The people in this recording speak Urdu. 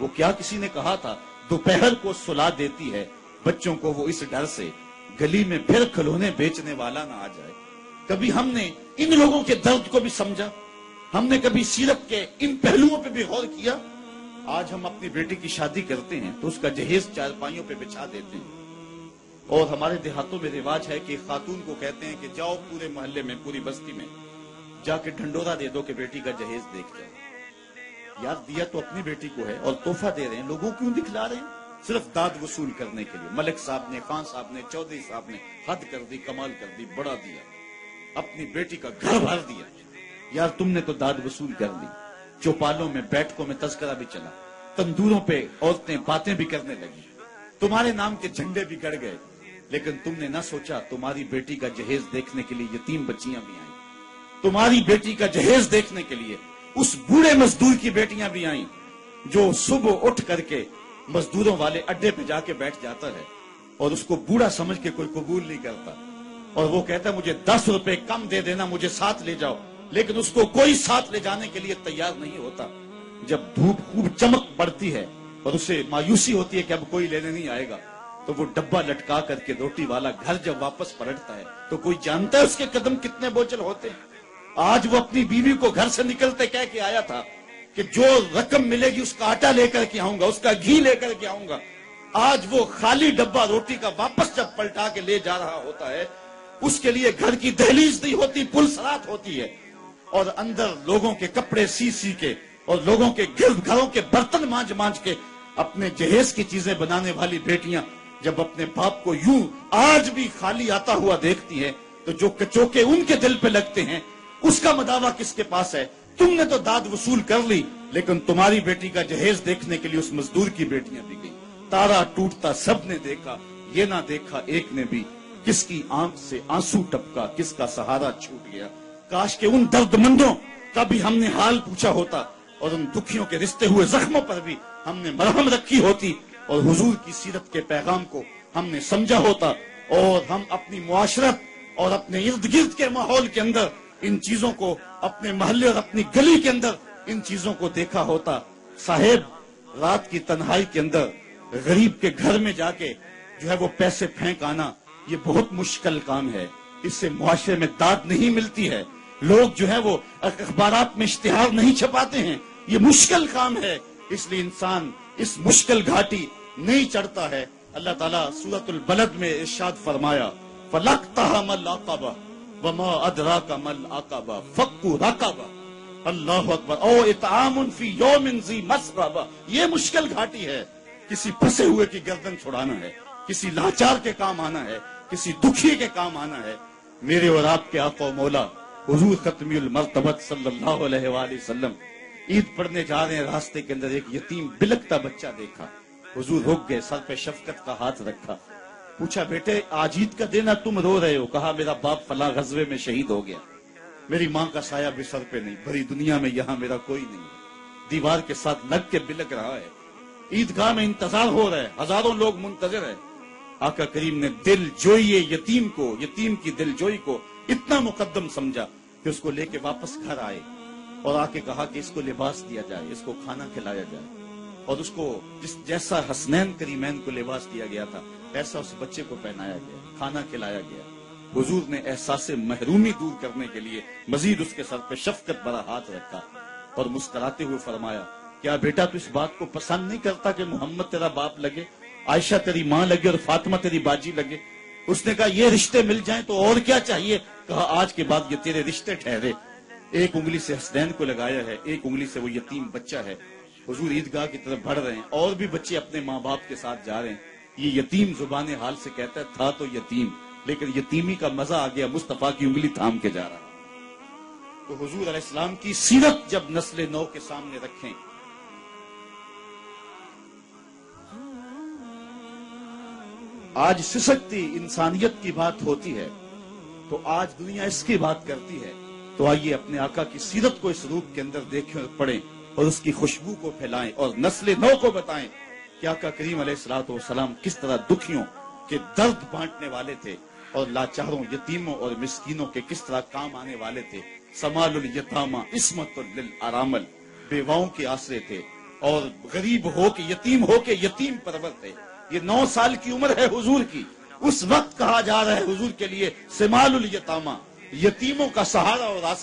وہ کیا کسی نے کہا تھا، دوپہر کو سلا دیتی ہے بچوں کو وہ اس ڈر سے، گلی میں پھر کھلونے بیچنے والا نہ آ جائے۔ کبھی ہم نے ان لوگوں کے درد کو بھی سمجھا؟ ہم نے کبھی سیرت کے ان پہلوؤں پہ بھی غور کیا؟ آج ہم اپنی بیٹی کی شادی کرتے ہیں تو اس کا جہیز چارپائیوں پہ بچھا دیتے ہیں، اور ہمارے دیہاتوں میں رواج ہے کہ خاتون کو کہتے ہیں کہ جاؤ پورے محلے میں، پوری بستی میں جا کے ڈھنڈورا دے دو کہ بیٹی کا جہیز دیکھ جاؤ۔ یار دیا تو اپنی بیٹی کو ہے، اور تحفہ دے رہے ہیں، لوگوں کیوں دکھلا رہے ہیں؟ صرف داد وصول کرنے کے لیے۔ ملک صاحب نے، خان صاحب نے، چودھری صاحب نے حد کر دی، کمال کر دی، بڑا دیا، اپنی بیٹی کا گھر بھر دیا۔ یار تم نے تو داد وصول کر لی، چوپالوں میں، بیٹھکوں میں تذکرہ بھی چلا، تندوروں پہ عورتیں باتیں بھی کرنے لگی، تمہارے نام کے جھنڈے بھی گڑ گئے، لیکن تم نے نہ سوچا تمہاری بیٹی کا جہیز دیکھنے کے لیے یتیم بچیاں بھی آئیں، تمہاری بیٹی کا جہیز دیکھنے کے لیے اس بوڑھے مزدور کی بیٹیاں بھی آئیں جو صبح اٹھ کر کے مزدوروں والے اڈے پہ جا کے بیٹھ جاتا ہے، اور اس کو بوڑھا سمجھ کے کوئی قبول نہیں کرتا، اور وہ کہتا ہے مجھے 10 روپے کم دے دینا، مجھے ساتھ لے جاؤ، لیکن اس کو کوئی ساتھ لے جانے کے لیے تیار نہیں ہوتا۔ جب دھوپ خوب چمک پڑتی ہے اور اسے مایوسی ہوتی ہے کہ اب کوئی لینے نہیں آئے گا، تو وہ ڈبہ لٹکا کر کے روٹی والا گھر جب واپس پلٹتا ہے تو کوئی جانتا ہے اس کے قدم کتنے بوجھل ہوتے ہیں؟ آج وہ اپنی بیوی کو گھر سے نکلتے کہہ کے آیا تھا کہ جو رقم ملے گی اس کا آٹا لے کر کے آؤں گا، اس کا گھی لے کر کے آؤں گا۔ آج وہ خالی ڈبہ روٹی کا واپس جب پلٹا کے لے جا رہا ہوتا ہے، اس کے لیے گھر کی دہلیز نہیں ہوتی، پلسرات ہوتی ہے، اور اندر لوگوں کے کپڑے سی سی کے اور لوگوں کے گھروں کے برتن مانج مانج کے اپنے جہیز کی چیزیں بنانے والی بیٹیاں جب اپنے باپ کو یوں آج بھی خالی آتا ہوا دیکھتی ہیں تو جو کچوکے ان کے دل پہ لگتے ہیں اس کا مداوع کس کے پاس ہے؟ تم نے تو داد وصول کر لی، لیکن تمہاری بیٹی کا جہیز دیکھنے کے لیے اس مزدور کی بیٹیاں بھی گئی۔ تارا ٹوٹتا سب نے دیکھا، یہ نہ دیکھا ایک نے بھی، کس کی آنکھ سے آنسو ٹپکا، کس کا سہارا چھوٹ گیا۔ کاش کہ ان درد مندوں کا بھی ہم نے حال پوچھا ہوتا، اور ان دکھیوں کے رشتے ہوئے زخموں پر بھی ہم نے مرہم رکھی ہوتی، اور حضور کی سیرت کے پیغام کو ہم نے سمجھا ہوتا، اور ہم اپنی معاشرت اور اپنے ارد گرد کے ماحول کے اندر ان چیزوں کو، اپنے محلے اور اپنی گلی کے اندر ان چیزوں کو دیکھا ہوتا۔ صاحب رات کی تنہائی کے اندر غریب کے گھر میں جا کے جو ہے وہ پیسے پھینک آنا، یہ بہت مشکل کام ہے، اس سے معاشرے میں داد نہیں ملتی ہے، لوگ جو ہے وہ اخبارات میں اشتہار نہیں چھپاتے ہیں، یہ مشکل کام ہے، اس لیے انسان اس مشکل گھاٹی نہیں چڑھتا ہے۔ اللہ تعالیٰ سورۃ البلد میں ارشاد فرمایا فَلَقْتَحَمَ الْعَقَبَةَ وَمَا أَدْرَاكَ مَا الْعَقَبَةُ فَكُّ رَقَبَةٍ، اللہ اکبر، او اطعام فی یوم ذی مسغبہ، یہ مشکل گھاٹی ہے، کسی پھنسے ہوئے کی گردن چھڑانا ہے، کسی لاچار کے کام آنا ہے، کسی دکھی کے کام آنا ہے۔ میرے اور آپ کے آقا و مولا حضور ختمی المرتبت صلی اللہ علیہ وآلہ وسلم عید پڑھنے جا رہے ہیں، راستے کے اندر ایک یتیم بلکتا بچہ دیکھا، حضور رک گئے، سر پہ شفقت کا ہاتھ رکھا، پوچھا بیٹے آج عید کا دن ہے تم رو رہے ہو؟ کہا میرا باپ فلاں غزوے میں شہید ہو گیا، میری ماں کا سایہ بھی سر پہ نہیں، بھری دنیا میں یہاں میرا کوئی نہیں ہے، دیوار کے ساتھ لگ کے بلک رہا ہے، عیدگاہ میں انتظار ہو رہا ہے، ہزاروں لوگ منتظر ہیں۔ آقا کریم نے دل جوئی یتیم کو، یتیم کی دل جوئی کو اتنا مقدم سمجھا کہ اس کو لے کے واپس گھر آئے اور آ کے کہا کہ اس کو لباس دیا جائے، اس کو کھانا کھلایا جائے، اور اس کو جیسا حسنین کریمین کو لباس دیا گیا تھا ایسا اس بچے کو پہنایا گیا، کھانا کھلایا گیا۔ حضور نے احساس محرومی دور کرنے کے لیے مزید اس کے سر پہ شفقت بھرا ہاتھ رکھا اور مسکراتے ہوئے فرمایا کیا بیٹا تو اس بات کو پسند نہیں کرتا کہ محمد تیرا باپ لگے، عائشہ تیری ماں لگے اور فاطمہ تیری باجی لگے؟ اس نے کہا یہ رشتے مل جائیں تو اور کیا چاہیے؟ کہا آج کے بعد یہ تیرے رشتے ٹھہرے۔ ایک انگلی سے حسنین کو لگایا ہے، ایک انگلی سے وہ یتیم بچہ ہے۔ حضور عیدگاہ کی طرف بڑھ رہے ہیں، اور بھی بچے اپنے ماں باپ کے ساتھ جا رہے ہیں۔ یہ یتیم زبان حال سے کہتا ہے تھا تو یتیم، لیکن یتیمی کا مزہ آ گیا، مصطفیٰ کی انگلی تھام کے جا رہا۔ تو حضور علیہ السلام کی سیرت جب نسل نو کے سامنے رکھیں، آج سسکتی انسانیت کی بات ہوتی ہے تو آج دنیا اس کی بات کرتی ہے، تو آئیے اپنے آقا کی سیرت کو اس روپ کے اندر دیکھیں اور پڑھیں اور اس کی خوشبو کو پھیلائیں اور نسل نو کو بتائیں کہ آقا کریم علیہ الصلوۃ والسلام کس طرح دکھیوں کے درد بانٹنے والے تھے اور لاچاروں، یتیموں اور مسکینوں کے کس طرح کام آنے والے تھے۔ سمال الیتامى عصمۃ للارامل، بیواؤں کے آسرے تھے، اور غریب ہو کے یتیم ہو کے یتیم پرور تھے. یہ 9 سال کی عمر ہے حضور کی. اس وقت کہا جا رہا ہے حضور کے لیے سمال الیتامہ، یتیموں کا سہارا اور آسرا.